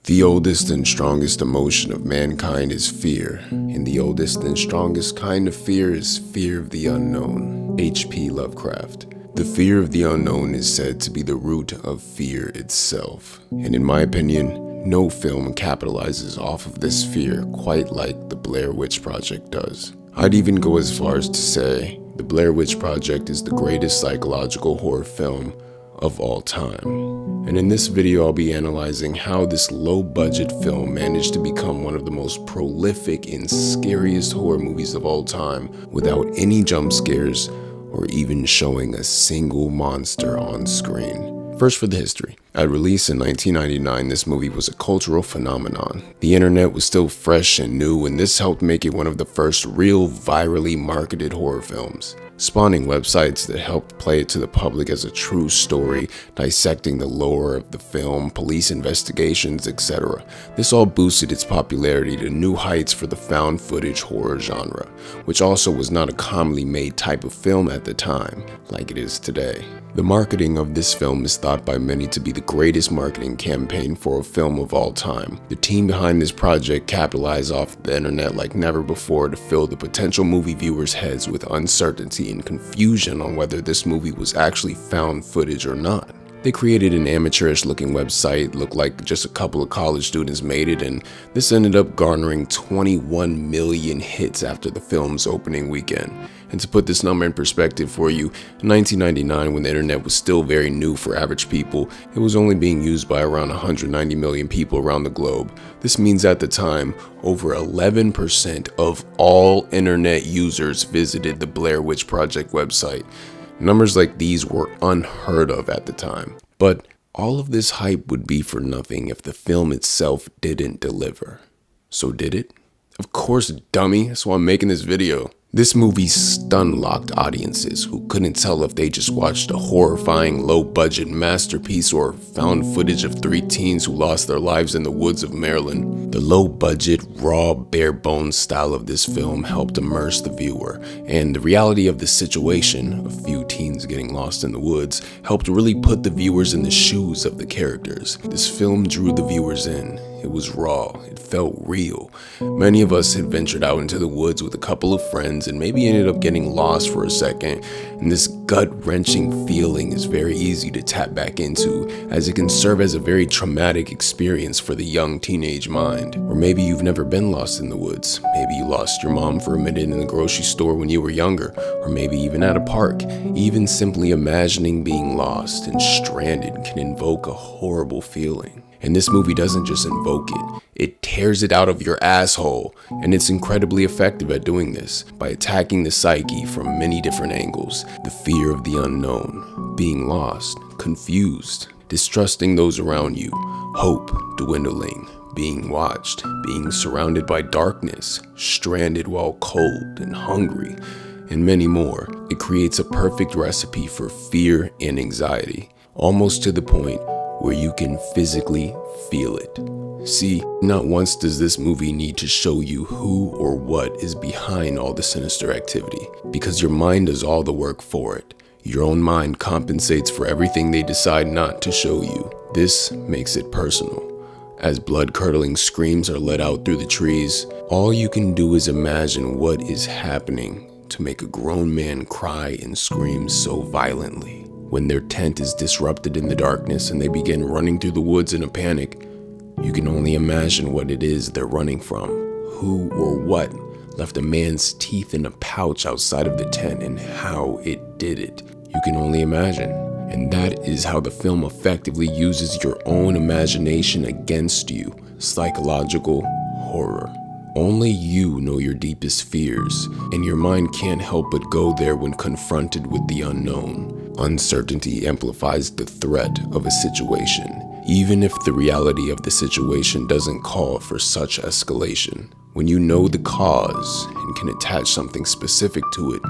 The oldest and strongest emotion of mankind is fear, and the oldest and strongest kind of fear is fear of the unknown. H.P. Lovecraft. The fear of the unknown is said to be the root of fear itself, and in my opinion, no film capitalizes off of this fear quite like the Blair Witch Project does. I'd even go as far as to say the Blair Witch Project is the greatest psychological horror film of all time. And in this video, I'll be analyzing how this low-budget film managed to become one of the most prolific and scariest horror movies of all time without any jump scares or even showing a single monster on screen. First, for the history. At release in 1999, this movie was a cultural phenomenon. The internet was still fresh and new, and this helped make it one of the first real virally marketed horror films, spawning websites that helped play it to the public as a true story, dissecting the lore of the film, police investigations, etc. This all boosted its popularity to new heights for the found footage horror genre, which also was not a commonly made type of film at the time, like it is today. The marketing of this film is thought by many to be the greatest marketing campaign for a film of all time. The team behind this project capitalized off the internet like never before to fill the potential movie viewers' heads with uncertainty and confusion on whether this movie was actually found footage or not. They created an amateurish looking website, looked like just a couple of college students made it, and this ended up garnering 21 million hits after the film's opening weekend. And to put this number in perspective for you, in 1999, when the internet was still very new for average people, it was only being used by around 190 million people around the globe. This means at the time, over 11% of all internet users visited the Blair Witch Project website. Numbers like these were unheard of at the time. But all of this hype would be for nothing if the film itself didn't deliver. So did it? Of course, dummy. That's why I'm making this video. This movie stun-locked audiences who couldn't tell if they just watched a horrifying low-budget masterpiece or found footage of three teens who lost their lives in the woods of Maryland. The low-budget, raw, bare-bones style of this film helped immerse the viewer, and the reality of the situation, a few teens getting lost in the woods, helped really put the viewers in the shoes of the characters. This film drew the viewers in. It was raw. It felt real. Many of us had ventured out into the woods with a couple of friends and maybe ended up getting lost for a second, and this gut-wrenching feeling is very easy to tap back into, as it can serve as a very traumatic experience for the young teenage mind. Or maybe you've never been lost in the woods. Maybe you lost your mom for a minute in the grocery store when you were younger, or maybe even at a park. Even simply imagining being lost and stranded can invoke a horrible feeling. And this movie doesn't just invoke it, it tears it out of your asshole, and it's incredibly effective at doing this by attacking the psyche from many different angles. The fear of the unknown, being lost, confused, distrusting those around you, hope dwindling, being watched, being surrounded by darkness, stranded while cold and hungry, and many more. It creates a perfect recipe for fear and anxiety, almost to the point where you can physically feel it. See, not once does this movie need to show you who or what is behind all the sinister activity, because your mind does all the work for it. Your own mind compensates for everything they decide not to show you. This makes it personal. As blood-curdling screams are let out through the trees, all you can do is imagine what is happening to make a grown man cry and scream so violently. When their tent is disrupted in the darkness and they begin running through the woods in a panic, you can only imagine what it is they're running from. Who or what left a man's teeth in a pouch outside of the tent and how it did it. You can only imagine. And that is how the film effectively uses your own imagination against you. Psychological horror. Only you know your deepest fears, and your mind can't help but go there when confronted with the unknown. Uncertainty amplifies the threat of a situation, even if the reality of the situation doesn't call for such escalation. When you know the cause and can attach something specific to it,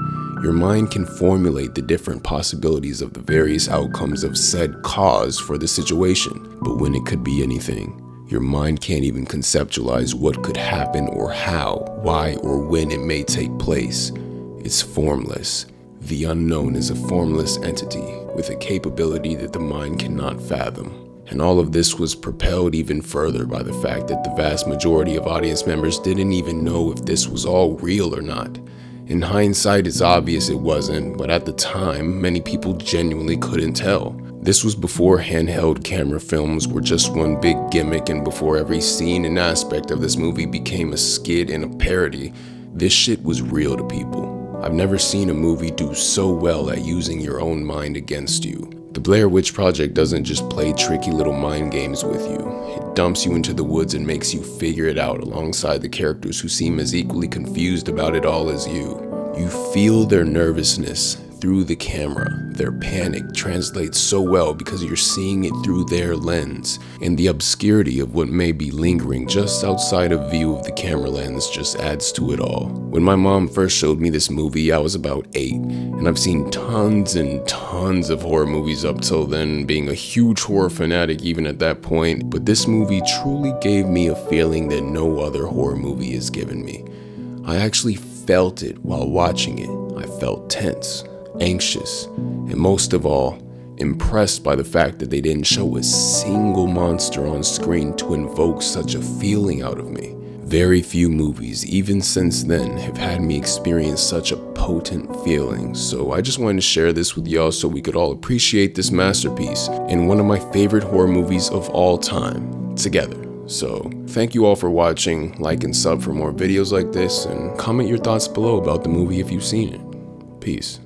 your mind can formulate the different possibilities of the various outcomes of said cause for the situation. But when it could be anything, your mind can't even conceptualize what could happen or how, why, or when it may take place. It's formless. The unknown is a formless entity with a capability that the mind cannot fathom. And all of this was propelled even further by the fact that the vast majority of audience members didn't even know if this was all real or not. In hindsight, it's obvious it wasn't, but at the time, many people genuinely couldn't tell. This was before handheld camera films were just one big gimmick, and before every scene and aspect of this movie became a skit and a parody. This shit was real to people. I've never seen a movie do so well at using your own mind against you. The Blair Witch Project doesn't just play tricky little mind games with you. It dumps you into the woods and makes you figure it out alongside the characters who seem as equally confused about it all as you. You feel their nervousness through the camera. Their panic translates so well because you're seeing it through their lens, and the obscurity of what may be lingering just outside of view of the camera lens just adds to it all. When my mom first showed me this movie, I was about 8, and I've seen tons and tons of horror movies up till then, being a huge horror fanatic even at that point, but this movie truly gave me a feeling that no other horror movie has given me. I actually felt it while watching it. I felt tense, anxious, and most of all, impressed by the fact that they didn't show a single monster on screen to invoke such a feeling out of me. Very few movies, even since then, have had me experience such a potent feeling, so I just wanted to share this with y'all so we could all appreciate this masterpiece and one of my favorite horror movies of all time, together. So, thank you all for watching, like and sub for more videos like this, and comment your thoughts below about the movie if you've seen it. Peace.